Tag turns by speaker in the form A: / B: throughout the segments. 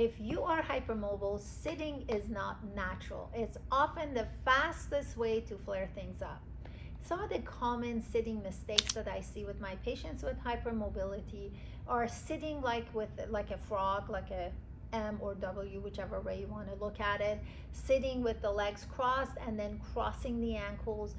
A: if you are hypermobile, sitting is not natural. It's often the fastest way to flare things up. Some of the common sitting mistakes that I see with my patients with hypermobility are sitting like a frog, like a M or W, whichever way you want to look at it, sitting with the legs crossed and then crossing the ankles,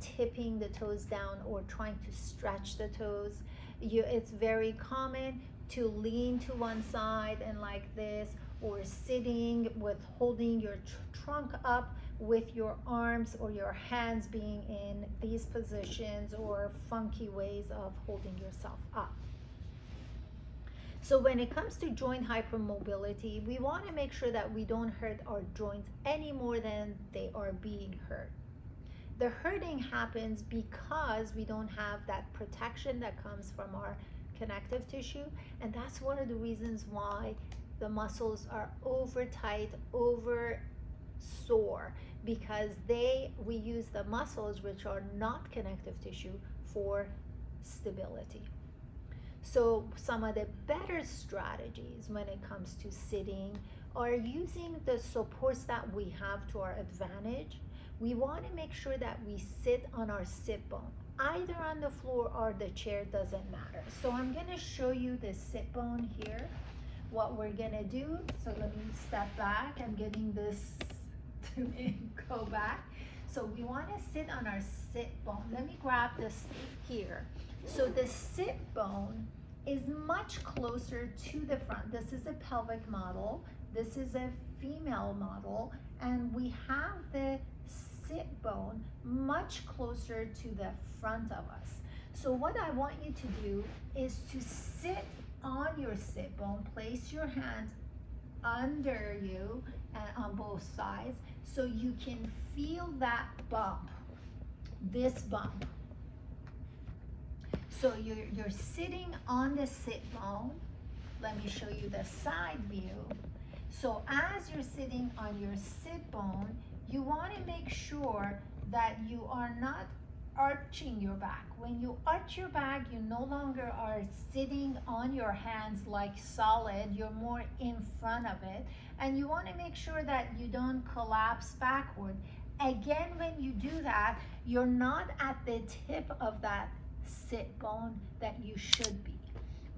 A: tipping the toes down or trying to stretch the toes. It's very common to lean to one side and like this, or sitting with holding your trunk up with your arms or your hands being in these positions or funky ways of holding yourself up. So when it comes to joint hypermobility, we want to make sure that we don't hurt our joints any more than they are being hurt. The hurting happens because we don't have that protection that comes from our connective tissue, and that's one of the reasons why the muscles are over tight, over sore, because we use the muscles, which are not connective tissue, for stability. So some of the better strategies when it comes to sitting are using the supports that we have to our advantage. We want to make sure that we sit on our sit bone, either on the floor or the chair, doesn't matter. So I'm going to show you the sit bone here, what we're going to do. So let me step back. I'm getting this to go back. So we want to sit on our sit bone. Let me grab this here. So the sit bone is much closer to the front. This is a pelvic model. This is a female model. And we have the sit bone much closer to the front of us. So what I want you to do is to sit on your sit bone, place your hands under you and on both sides so you can feel that bump, this bump. So you're sitting on the sit bone. Let me show you the side view. So as you're sitting on your sit bone, you want to make sure that you are not arching your back. When you arch your back, you no longer are sitting on your hands like solid, you're more in front of it. And you want to make sure that you don't collapse backward. Again, when you do that, you're not at the tip of that sit bone that you should be.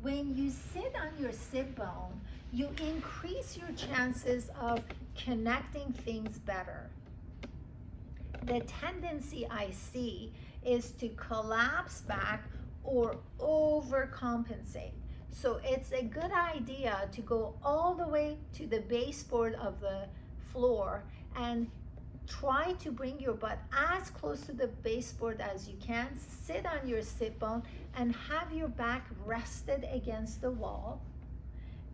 A: When you sit on your sit bone, you increase your chances of connecting things better. The tendency I see is to collapse back or overcompensate. So it's a good idea to go all the way to the baseboard of the floor and try to bring your butt as close to the baseboard as you can. Sit on your sit bone and have your back rested against the wall.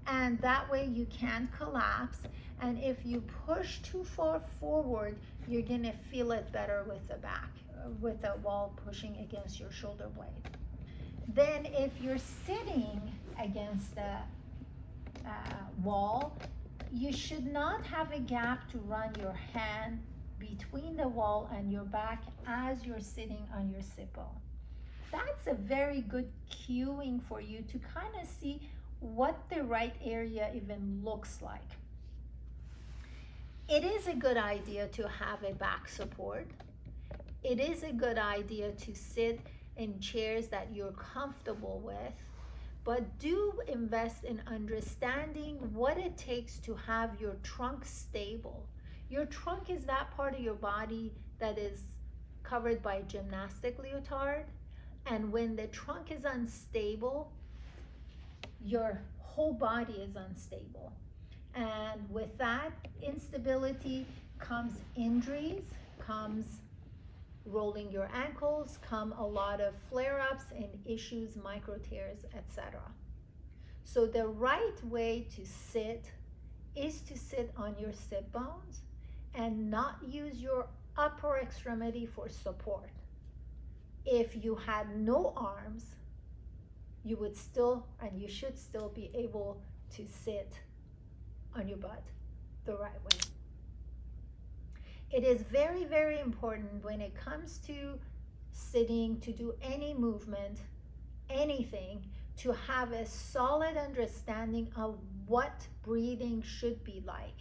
A: And that way you can't collapse. And if you push too far forward, you're gonna feel it better with the back, with the wall pushing against your shoulder blade. Then if you're sitting against the wall, you should not have a gap to run your hand between the wall and your back as you're sitting on your sit bone. That's a very good cueing for you to kind of see what the right area even looks like. It is a good idea to have a back support. It is a good idea to sit in chairs that you're comfortable with, but do invest in understanding what it takes to have your trunk stable. Your trunk is that part of your body that is covered by gymnastic leotard, and when the trunk is unstable, your whole body is unstable. And with that instability comes injuries, comes rolling your ankles, come a lot of flare-ups and issues, micro tears, etc. So the right way to sit is to sit on your sit bones and not use your upper extremity for support. If you had no arms, you would still, and you should still be able to sit on your butt the right way. It is very, very important when it comes to sitting, to do any movement, anything, to have a solid understanding of what breathing should be like.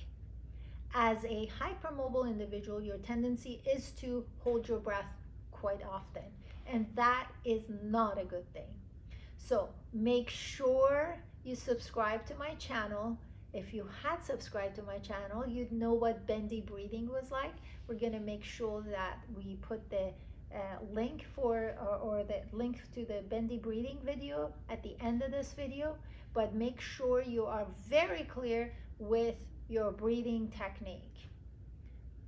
A: As a hypermobile individual, your tendency is to hold your breath quite often, and that is not a good thing. So make sure you subscribe to my channel. If you had subscribed to my channel, you'd know what bendy breathing was like. We're going to make sure that we put the link or the link to the bendy breathing video at the end of this video, but make sure you are very clear with your breathing technique.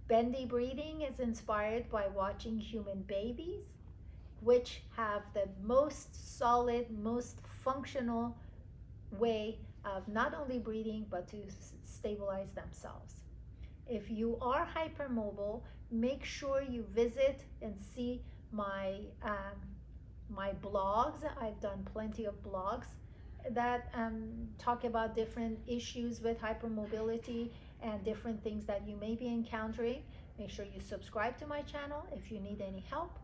A: Bendy breathing is inspired by watching human babies, which have the most solid, most functional way of not only breathing but to stabilize themselves. If you are hypermobile, make sure you visit and see my my blogs. I've done plenty of blogs that talk about different issues with hypermobility and different things that you may be encountering. Make sure you subscribe to my channel. If you need any help,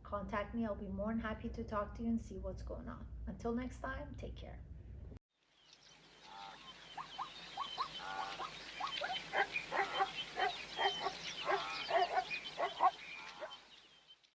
A: contact me. I'll be more than happy to talk to you and see what's going on. Until next time, take care.